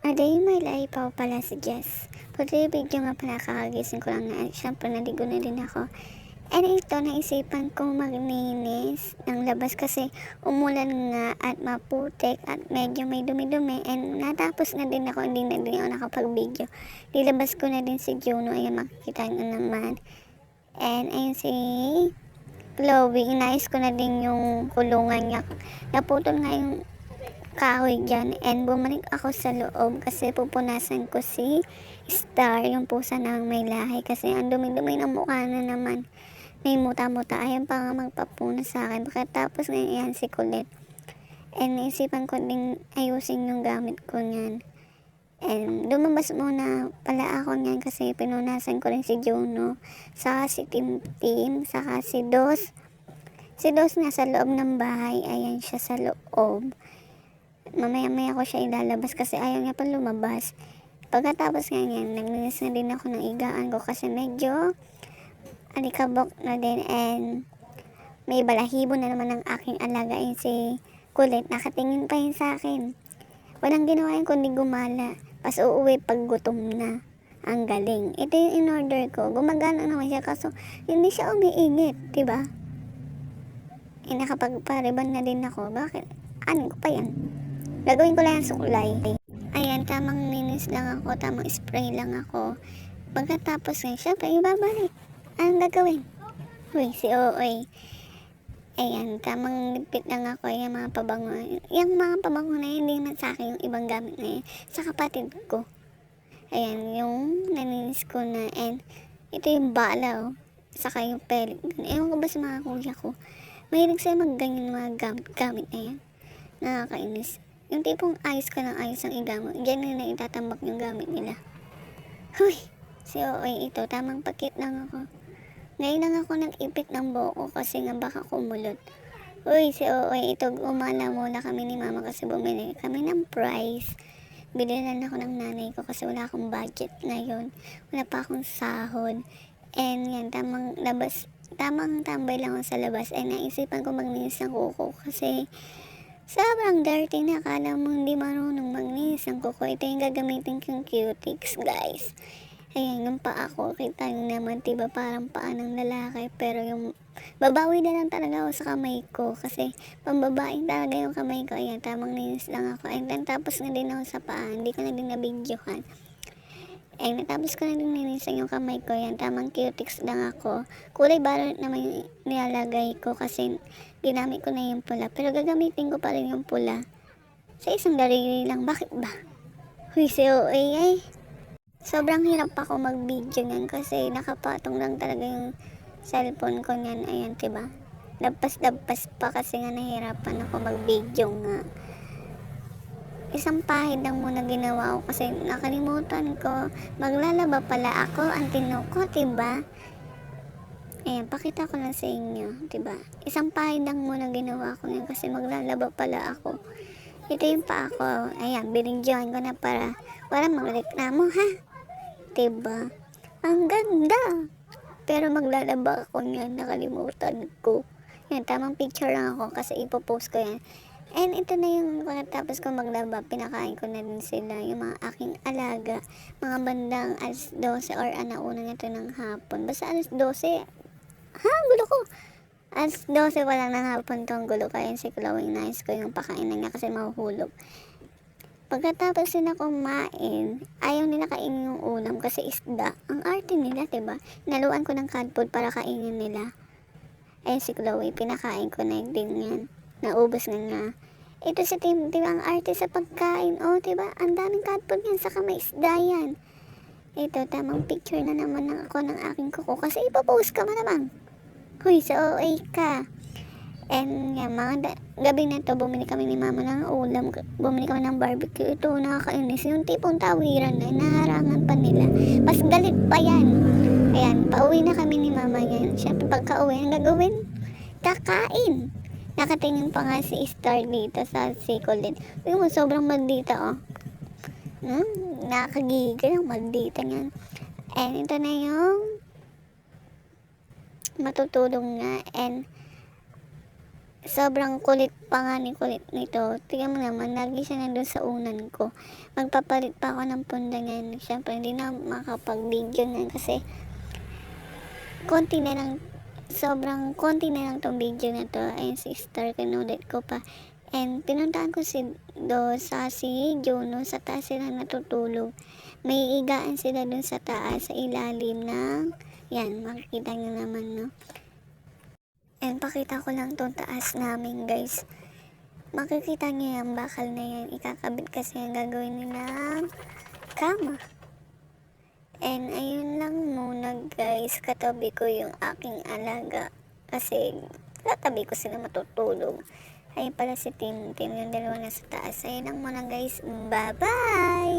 A day in my life po pala si Jess. For the video nga pala kakagising ko lang na syempre naligo na din ako. And ito naisipan kong maglinis ng labas kasi umulan nga at maputik at medyo may dumi-dumi and natapos na din ako, hindi na din ako nakapag-video. Nilabas ko na din si Juno, ayan makikita nyo naman. And ayun si Chloe, inayos ko na din yung kulungan niya. Naputol nga yung kahoy dyan and bumalik ako sa loob kasi pupunasan ko si Star, yung pusa na may lahi kasi ang dumi-dumi ng mukha na naman, may muta-muta, ayaw pa nga magpapuna sa akin. Pagkatapos ngayon si Colette and naisipan ko din ayusin yung gamit ko niyan and lumabas muna pala ako niyan kasi pinunasan ko rin si Juno, saka si Tim Tim, saka si Dos nasa loob ng bahay, ayan siya sa loob. Mamaya-maya ko siya ilalabas kasi ayaw niya pa lumabas. Pagkatapos ganyan, naglinis na din ako ng igaan ko kasi medyo alikabok na din and may balahibo na naman ng aking alaga si Kulit. Nakatingin pa yun sa akin. Walang ginawa yun kundi gumala. Pas uuwi pag gutom na. Ang galing. Ito yung in-order ko. Gumagana naman siya kaso hindi siya umiinit, diba? Nakapagpariban na din ako. Bakit? Ano ko pa yan? Gagawin ko lang yung suklay. Ayan, tamang linis lang ako, tamang spray lang ako. Pagkatapos nga, syempre, ibabalik. Anong gagawin? Uy, si Ooy. Ayan, tamang lipit lang ako, yung mga pabango. Yung mga pabango na yun, hindi naman sa akin yung ibang gamit na yun. Sa kapatid ko. Ayan, yung naninis ko na. And, ito yung bala, oh. Saka yung pellet. Ewan ko ba sa mga kuya ko. Mahilig sa'yo magganyan mga gamit na yan. Nakakainis. Yung tipong ayos ka ng ayos ang igamot, dyan na itatambak yung gamit nila. Huy! Si Ooy ito, tamang pakit lang ako. Ngayon lang ako nag-ipit ng buhok ko kasi nga baka kumulot. Uy, si Ooy ito, umala muna kami ni mama kasi bumili kami ng price. Bilinan ako ng nanay ko kasi wala akong budget ngayon. Wala pa akong sahod. And yan, tamang tambay lang ako sa labas. And naisipan ko maglinis ng kuko kasi sobrang dirty na, akala mo hindi marunong maglinis ng kuko. Ito yung gagamitin kong cutics, guys. Ayan, yung paa ko, kita nyo naman, diba parang paa ng lalaki. Pero yung babawi na lang talaga ako sa kamay ko. Kasi pambabae talaga yung kamay ko. Ayan, tamang linis lang ako. And then tapos na din ako sa paa, hindi ko na din nabidyohan. And natapos ko na din nilinisan yung kamay ko. Yan, tamang cutics lang ako. Kulay baron naman yung nilalagay ko kasi ginamit ko na yung pula. Pero gagamitin ko pa rin yung pula. Sa isang daliri lang. Bakit ba? Huy, si OA ay. Sobrang hirap ako mag-video nyan kasi nakapatong lang talaga yung cellphone ko nyan. Ayan, diba? Labpas-labpas pa kasi nga nahirapan ako mag-video nga. Isang pahid lang muna ginawa ko kasi nakalimutan ko. Maglalaba pala ako, ang tinuko, diba? Ayan, pakita ko lang sa inyo, diba? Isang pahid lang muna ginawa ko yan kasi maglalaba pala ako. Ito yung pa ako. Ayan, binidyohan ko na para magreklamo, ha? Diba? Ang ganda! Pero maglalaba ako niyan, nakalimutan ko. Yan, tamang picture lang ako kasi ipopost ko yan. And ito na yung pagkatapos ko maglaba, pinakain ko na din sila, yung mga aking alaga, mga bandang alas 12 or una nito ng hapon. Basta alas 12, ha? Gulo ko! Alas 12 pa lang ng hapon tong gulo, kaya si Chloe nice ko yung pakain na niya kasi mahuhulog. Pagkatapos nila kumain, ayaw nila kainin yung ulam kasi isda. Ang arte nila, diba? Naluan ko ng cat food para kainin nila. Ayun si Chloe, pinakain ko na din yan. Naubos na nga. Ito si Tim, diba ang arte sa pagkain? Oh, diba? Ang daming cat food yan, saka may isda yan. Ito, tamang picture na naman ako ng aking kuko kasi ipopost ka mo naman. Huy, so OA ka. And yan, gabi na to, bumili kami ni mama ng ulam. Bumili kami ng barbecue. Ito, nakakainis. Yung tipong tawiran na, naharangan pa nila. Mas galit pa yan. Ayan, pauwi na kami ni mama yan. Siyempre, pagka uwi, ang gagawin? Kakain. Nakatingin pa nga si Star dito sa Colette. Uy mo, sobrang maldita, oh. Nakakagigil ang maldita niyan. And ito na yung matutulog nga. And Sobrang kulit pa nga ni kulit nito. Tingnan mo naman, lagi siya nandun sa unan ko. Magpapalit pa ako ng punda niyan. Siyempre, hindi na makapag-video niyan kasi konti na lang, sobrang konti na lang tong video na to. Ayun si Star, kinulit ko pa. And pinuntahan ko si Juno, sa taas sila natutulog. May igaan sila dun sa taas, sa ilalim ng, yan, makikita nyo naman, no? And pakita ko lang tong taas namin, guys. Makikita nyo yung bakal na yan. Ikakabit kasi ang gagawin nilang kama. And ayun lang muna, guys. Katabi ko yung aking alaga. Kasi katabi ko sila matutulog. Ayun pala si Tim. Tim yung dalawa na sa taas. Ayun lang muna, guys. Bye-bye!